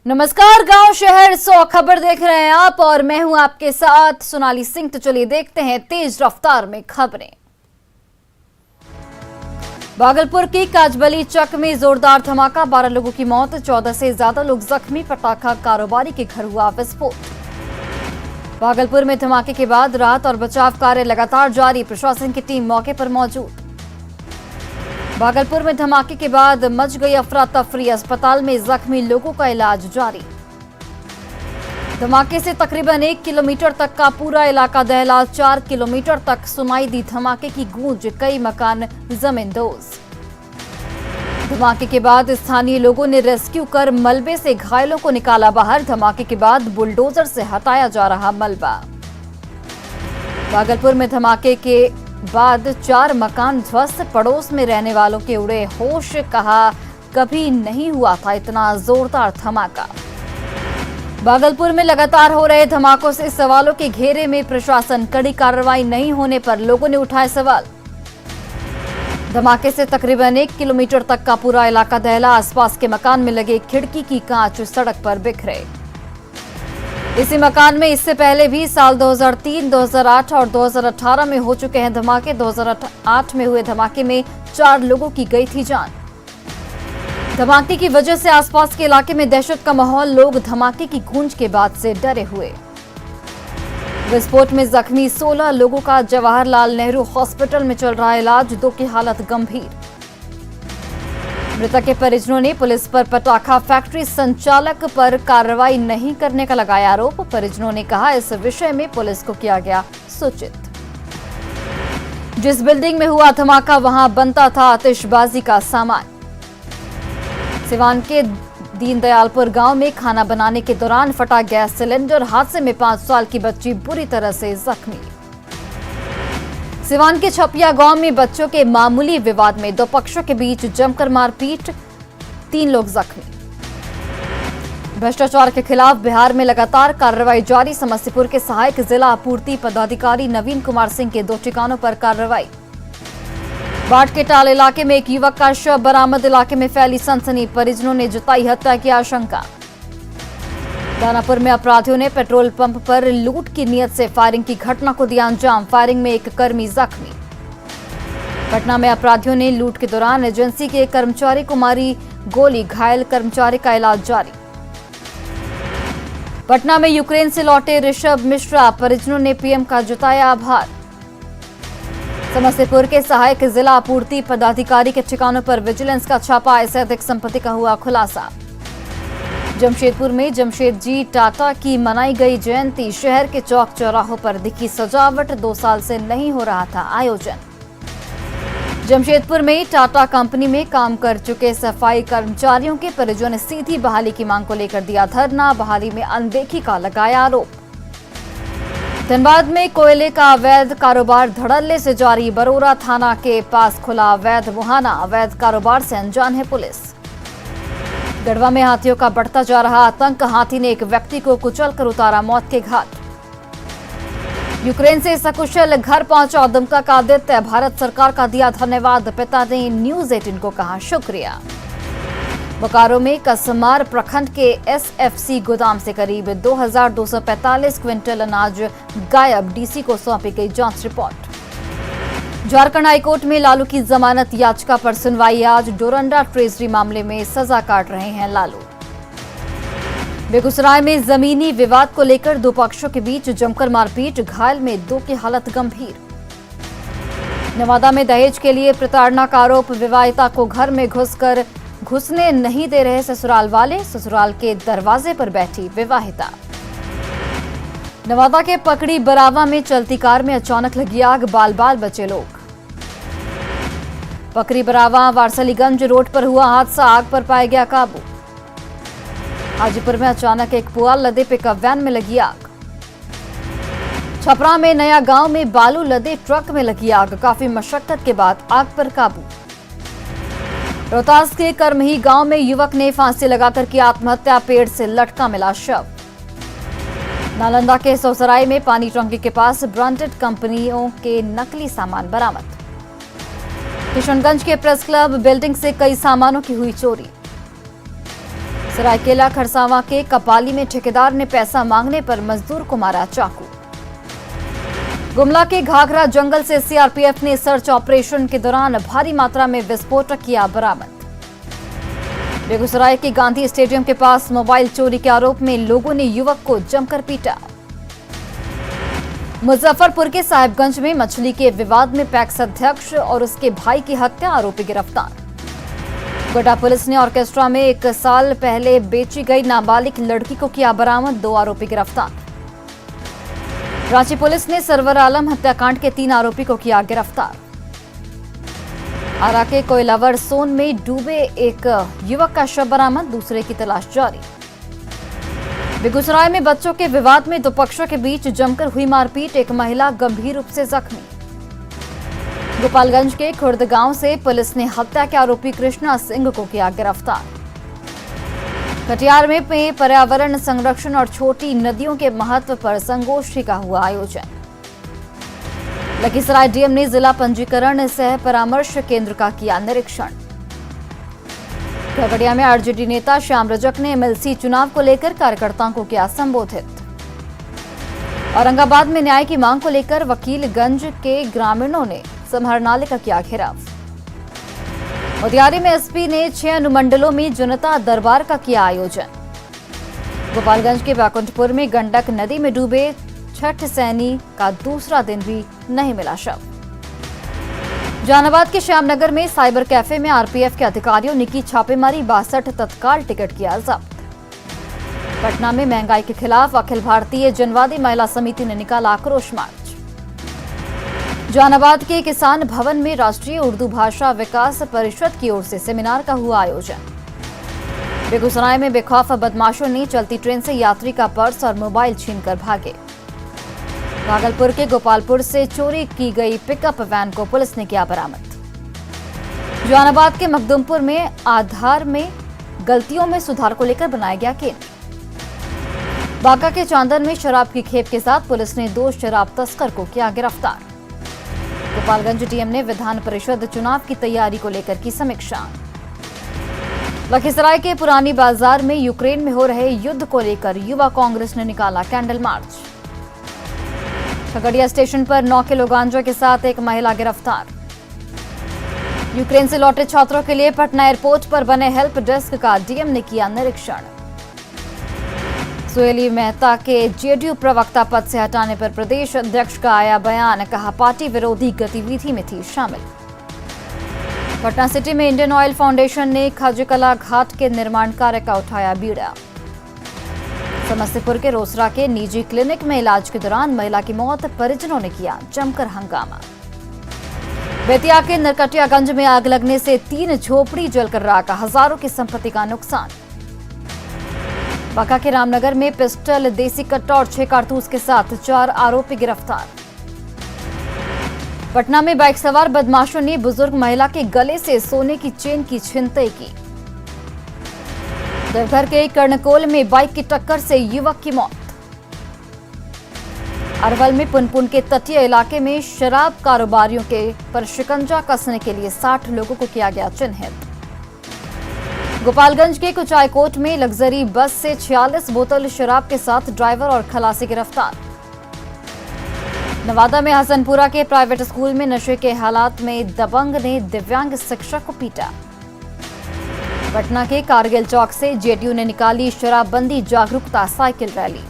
नमस्कार, गांव शहर 100 खबर देख रहे हैं आप और मैं हूं आपके साथ सोनाली सिंह। तो चलिए देखते हैं तेज रफ्तार में खबरें। भागलपुर की काजबली चक में जोरदार धमाका, 12 लोगों की मौत, 14 से ज्यादा लोग जख्मी, पटाखा कारोबारी के घर हुआ विस्फोट। भागलपुर में धमाके के बाद राहत और बचाव कार्य लगातार जारी, प्रशासन की टीम मौके पर मौजूद। भागलपुर में धमाके के बाद मच गई अफरा तफरी, अस्पताल में जख्मी लोगों का इलाज जारी। धमाके से तकरीबन 1 किलोमीटर तक का पूरा इलाका दहला, 4 किलोमीटर तक सुनाई दी धमाके की गूंज, कई मकान जमींदोज। धमाके के बाद स्थानीय लोगों ने रेस्क्यू कर मलबे से घायलों को निकाला बाहर। धमाके के बाद बुलडोजर से हटाया जा रहा मलबा। भागलपुर में धमाके के बाद 4 मकान ध्वस्त, पड़ोस में रहने वालों के उड़े होश, कहा कभी नहीं हुआ था इतना जोरदार धमाका। भागलपुर में लगातार हो रहे धमाकों से सवालों के घेरे में प्रशासन, कड़ी कार्रवाई नहीं होने पर लोगों ने उठाए सवाल। धमाके से तकरीबन 1 किलोमीटर तक का पूरा इलाका दहला, आसपास के मकान में लगे खिड़की की कांच सड़क पर बिखरे। इसी मकान में इससे पहले भी साल 2003, 2008 और 2018 में हो चुके हैं धमाके। 2008 में हुए धमाके में 4 लोगों की गई थी जान। धमाके की वजह से आसपास के इलाके में दहशत का माहौल, लोग धमाके की गूंज के बाद से डरे हुए। विस्फोट में जख्मी 16 लोगों का जवाहरलाल नेहरू हॉस्पिटल में चल रहा इलाज, 2 की हालत गंभीर। मृतक के परिजनों ने पुलिस पर पटाखा फैक्ट्री संचालक पर कार्रवाई नहीं करने का लगाया आरोप। परिजनों ने कहा इस विषय में पुलिस को किया गया सूचित। जिस बिल्डिंग में हुआ धमाका वहां बनता था आतिशबाजी का सामान। सिवान के दीनदयालपुर गांव में खाना बनाने के दौरान फटा गैस सिलेंडर, हादसे में 5 साल की बच्ची बुरी तरह से जख्मी। सिवान के छपिया गांव में बच्चों के मामूली विवाद में 2 पक्षों के बीच जमकर मारपीट, 3 लोग जख्मी। भ्रष्टाचार के खिलाफ बिहार में लगातार कार्रवाई जारी, समस्तीपुर के सहायक जिला आपूर्ति पदाधिकारी नवीन कुमार सिंह के 2 ठिकानों पर कार्रवाई। बाट के टाल इलाके में एक युवक का शव बरामद, इलाके में फैली सनसनी, परिजनों ने जताई हत्या की आशंका। दानापुर में अपराधियों ने पेट्रोल पंप पर लूट की नियत से फायरिंग की घटना को दिया अंजाम, फायरिंग में एक कर्मी जख्मी। पटना में अपराधियों ने लूट के दौरान एजेंसी के कर्मचारी को मारी गोली, घायल कर्मचारी का इलाज जारी। पटना में यूक्रेन से लौटे ऋषभ मिश्रा, परिजनों ने पीएम का जताया आभार। समस्तीपुर के सहायक जिला आपूर्ति पदाधिकारी के ठिकानों पर विजिलेंस का छापा, ऐसे अधिक संपत्ति का हुआ खुलासा। जमशेदपुर में जमशेदजी टाटा की मनाई गई जयंती, शहर के चौक चौराहों पर दिखी सजावट, 2 साल से नहीं हो रहा था आयोजन। जमशेदपुर में टाटा कंपनी में काम कर चुके सफाई कर्मचारियों के परिजनों ने सीधी बहाली की मांग को लेकर दिया धरना, बहाली में अनदेखी का लगाया आरोप। धनबाद में कोयले का अवैध कारोबार धड़ल्ले से जारी, बरोरा थाना के पास खुला अवैध मुहाना, अवैध कारोबार से अनजान है पुलिस। गढ़वा में हाथियों का बढ़ता जा रहा आतंक, हाथी ने एक व्यक्ति को कुचलकर उतारा मौत के घाट। यूक्रेन से सकुशल घर पहुंचा दुमका का आदित्य, भारत सरकार का दिया धन्यवाद, पिता ने न्यूज 18 को कहा शुक्रिया। बोकारो में कसमार प्रखंड के एसएफसी गोदाम से करीब 2245 क्विंटल अनाज गायब, डीसी को सौंपी गई जांच रिपोर्ट। झारखंड हाईकोर्ट में लालू की जमानत याचिका पर सुनवाई आज, डोरंडा ट्रेजरी मामले में सजा काट रहे हैं लालू। बेगूसराय में जमीनी विवाद को लेकर 2 पक्षों के बीच जमकर मारपीट, घायल में 2 की हालत गंभीर। नवादा में दहेज के लिए प्रताड़ना का आरोप, विवाहिता को घर में घुसने नहीं दे रहे ससुराल वाले, ससुराल के दरवाजे पर बैठी विवाहिता। नवादा के पकड़ी बरावा में चलती कार में अचानक लगी आग, बाल बाल बचे लोग। पकड़ी बरावा वारसलीगंज रोड पर हुआ हादसा, आग पर पाया गया काबू। हाजीपुर में अचानक एक पुआल लदे पिकअप वैन में लगी आग। छपरा में नया गांव में बालू लदे ट्रक में लगी आग, काफी मशक्कत के बाद आग पर काबू। रोहतास के करमही गांव में युवक ने फांसी लगाकर की आत्महत्या, पेड़ से लटका मिला शव। नालंदा के सौसराय में पानी टंकी के पास ब्रांडेड कंपनियों के नकली सामान बरामद। किशनगंज के प्रेस क्लब बिल्डिंग से कई सामानों की हुई चोरी। सरायकेला खरसावां के कपाली में ठेकेदार ने पैसा मांगने पर मजदूर को मारा चाकू। गुमला के घाघरा जंगल से सीआरपीएफ ने सर्च ऑपरेशन के दौरान भारी मात्रा में विस्फोटक किया बरामद। बेगूसराय के गांधी स्टेडियम के पास मोबाइल चोरी के आरोप में लोगों ने युवक को जमकर पीटा। मुजफ्फरपुर के साहिबगंज में मछली के विवाद में पैक्स अध्यक्ष और उसके भाई की हत्या, आरोपी गिरफ्तार। गोड्डा पुलिस ने ऑर्केस्ट्रा में 1 साल पहले बेची गई नाबालिग लड़की को किया बरामद, 2 आरोपी गिरफ्तार। रांची पुलिस ने सरवर आलम हत्याकांड के 3 आरोपी को किया गिरफ्तार। आरा के कोयलावर सोन में डूबे एक युवक का शव बरामद, दूसरे की तलाश जारी। बेगूसराय में बच्चों के विवाद में 2 पक्षों के बीच जमकर हुई मारपीट, एक महिला गंभीर रूप से जख्मी। गोपालगंज के खुर्द गांव से पुलिस ने हत्या के आरोपी कृष्णा सिंह को किया गिरफ्तार। कटिहार में पर्यावरण संरक्षण और छोटी नदियों के महत्व पर संगोष्ठी का हुआ आयोजन। लखीसराय डीएम ने जिला पंजीकरण सह परामर्श केंद्र का किया निरीक्षण। खगड़िया में आरजेडी नेता श्याम रजक ने एमएलसी चुनाव को लेकर कार्यकर्ताओं को किया संबोधित। औरंगाबाद में न्याय की मांग को लेकर वकीलगंज के ग्रामीणों ने समाहरणालय का किया घेराव। मोतिहारी में एसपी ने 6 अनुमंडलों में जनता दरबार का किया आयोजन। गोपालगंज के बैकुंठपुर में गंडक नदी में डूबे छठ सैनी का दूसरा दिन भी नहीं मिला शव। जहानाबाद के श्यामनगर में साइबर कैफे में आरपीएफ के अधिकारियों ने की छापेमारी, 62 तत्काल टिकट किया जब्त। पटना में महंगाई के खिलाफ अखिल भारतीय जनवादी महिला समिति ने निकाला आक्रोश मार्च। जहानाबाद के किसान भवन में राष्ट्रीय उर्दू भाषा विकास परिषद की ओर से सेमिनार का हुआ आयोजन। बेगूसराय में बेखौफ बदमाशों ने चलती ट्रेन से यात्री का पर्स और मोबाइल छीनकर भागे। भागलपुर के गोपालपुर से चोरी की गई पिकअप वैन को पुलिस ने किया बरामद। जहानाबाद के मखदुमपुर में आधार में गलतियों में सुधार को लेकर बनाया गया केंद्र। बांका के चांदन में शराब की खेप के साथ पुलिस ने 2 शराब तस्कर को किया गिरफ्तार। गोपालगंज डीएम ने विधान परिषद चुनाव की तैयारी को लेकर की समीक्षा। लखीसराय के पुरानी बाजार में यूक्रेन में हो रहे युद्ध को लेकर युवा कांग्रेस ने निकाला कैंडल मार्च। खगड़िया स्टेशन पर 9 किलो गांजा के साथ एक महिला गिरफ्तार। यूक्रेन से लौटे छात्रों के लिए पटना एयरपोर्ट पर बने हेल्प डेस्क का डीएम ने किया निरीक्षण। सुहेली मेहता के जेडीयू प्रवक्ता पद से हटाने पर प्रदेश अध्यक्ष का आया बयान, कहा पार्टी विरोधी गतिविधि में थी शामिल। पटना सिटी में इंडियन ऑयल फाउंडेशन ने खाजूकला घाट के निर्माण कार्य का उठाया बीड़ा। समस्तीपुर के रोसड़ा के निजी क्लिनिक में इलाज के दौरान महिला की मौत, परिजनों ने किया जमकर हंगामा। बेतिया के नरकटियागंज में आग लगने से 3 झोपड़ी जलकर राख, हजारों की संपत्ति का नुकसान। बांका के रामनगर में पिस्टल, देसी कट्टा और 6 कारतूस के साथ 4 आरोपी गिरफ्तार। पटना में बाइक सवार बदमाशों ने बुजुर्ग महिला के गले से सोने की चेन की छिनतई की। देवघर के कर्णकोल में बाइक की टक्कर से युवक की मौत। अरवल में पुनपुन के तटीय इलाके में शराब कारोबारियों के पर शिकंजा कसने के लिए 60 लोगों को किया गया चिन्हित। गोपालगंज के कुचायकोट में लग्जरी बस से 46 बोतल शराब के साथ ड्राइवर और खलासी गिरफ्तार। नवादा में हसनपुरा के प्राइवेट स्कूल में नशे के हालात में दबंग ने दिव्यांग शिक्षक को पीटा। पटना के कारगिल चौक से जेडीयू ने निकाली शराबबंदी जागरूकता साइकिल रैली।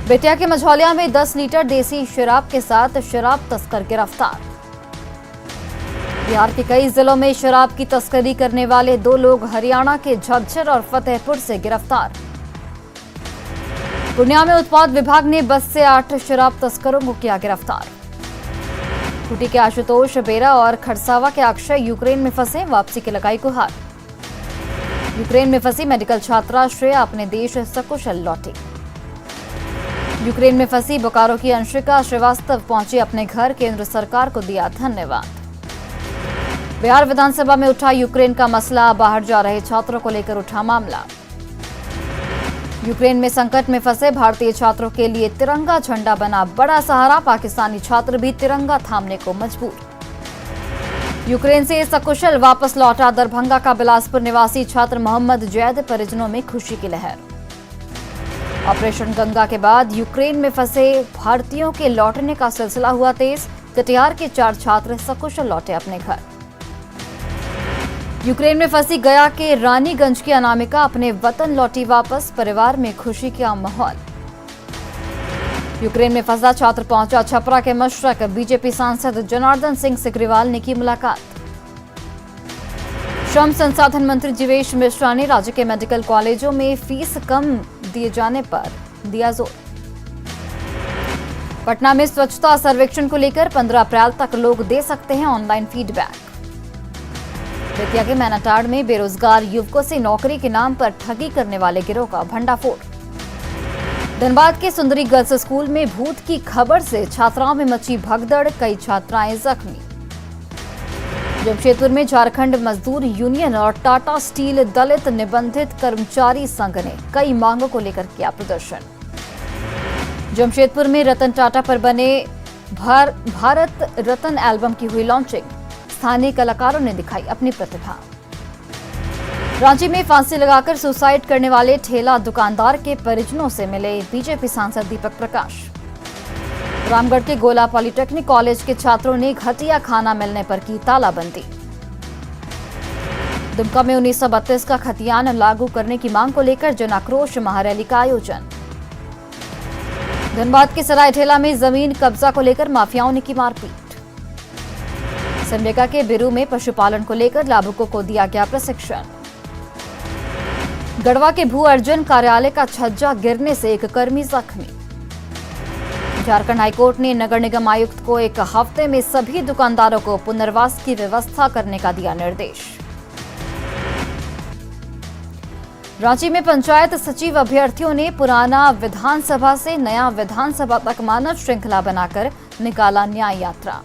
बेतिया के मझौलिया में 10 लीटर देसी शराब के साथ शराब तस्कर गिरफ्तार। बिहार के कई जिलों में शराब की तस्करी करने वाले 2 लोग हरियाणा के झज्जर और फतेहपुर से गिरफ्तार। पूर्णिया में उत्पाद विभाग ने बस से 8 शराब तस्करों को किया गिरफ्तार। खूंटी के आशुतोष बेरा और खरसावा के अक्षय यूक्रेन में फंसे, वापसी की लगाई गुहार। यूक्रेन में फंसी मेडिकल छात्रा श्रेया अपने देश सकुशल लौटी। यूक्रेन में फंसी बोकारो की अंशिका श्रीवास्तव पहुंची अपने घर, केंद्र सरकार को दिया धन्यवाद। बिहार विधानसभा में उठा यूक्रेन का मसला, बाहर जा रहे छात्रों को लेकर उठा मामला। यूक्रेन में संकट में फंसे भारतीय छात्रों के लिए तिरंगा झंडा बना बड़ा सहारा, पाकिस्तानी छात्र भी तिरंगा थामने को मजबूर। यूक्रेन से सकुशल वापस लौटा दरभंगा का बिलासपुर निवासी छात्र मोहम्मद जैद, परिजनों में खुशी की लहर। ऑपरेशन गंगा के बाद यूक्रेन में फंसे भारतीयों के लौटने का सिलसिला हुआ तेज। कटिहार के 4 छात्र सकुशल लौटे अपने घर। यूक्रेन में फंसी गया के रानीगंज की अनामिका अपने वतन लौटी वापस, परिवार में खुशी का माहौल। यूक्रेन में फंसा छात्र पहुंचा छपरा के मशरक, बीजेपी सांसद जनार्दन सिंह सिग्रीवाल ने की मुलाकात। श्रम संसाधन मंत्री जीवेश मिश्रा ने राज्य के मेडिकल कॉलेजों में फीस कम दिए जाने पर दिया जोर। पटना में स्वच्छता सर्वेक्षण को लेकर 15 अप्रैल तक लोग दे सकते हैं ऑनलाइन फीडबैक। बेतिया के मैनाटाड़ में बेरोजगार युवकों से नौकरी के नाम पर ठगी करने वाले गिरोह का भंडाफोड़। धनबाद के सुंदरी गर्ल्स स्कूल में भूत की खबर से छात्राओं में मची भगदड़, कई छात्राएं जख्मी। जमशेदपुर में झारखंड मजदूर यूनियन और टाटा स्टील दलित निबंधित कर्मचारी संघ ने कई मांगों को लेकर किया प्रदर्शन। जमशेदपुर में रतन टाटा पर बने भारत रत्न एल्बम की हुई लॉन्चिंग, स्थानीय कलाकारों ने दिखाई अपनी प्रतिभा। रांची में फांसी लगाकर सुसाइड करने वाले ठेला दुकानदार के परिजनों से मिले बीजेपी सांसद दीपक प्रकाश। रामगढ़ के गोला पॉलिटेक्निक कॉलेज के छात्रों ने घटिया खाना मिलने पर की तालाबंदी। दुमका में 1932 का खतियान लागू करने की मांग को लेकर जन आक्रोश महारैली का आयोजन। धनबाद के सराय ठेला में जमीन कब्जा को लेकर माफियाओं ने की मारपीट। सिमडेगा के बिरू में पशुपालन को लेकर लाभुकों को दिया गया प्रशिक्षण। गढ़वा के भू अर्जन कार्यालय का छज्जा गिरने से एक कर्मी जख्मी। झारखंड हाईकोर्ट ने नगर निगम आयुक्त को 1 हफ्ते में सभी दुकानदारों को पुनर्वास की व्यवस्था करने का दिया निर्देश। रांची में पंचायत सचिव अभ्यर्थियों ने पुराना विधानसभा से नया विधानसभा तक मानव श्रृंखला बनाकर निकाला न्याय यात्रा।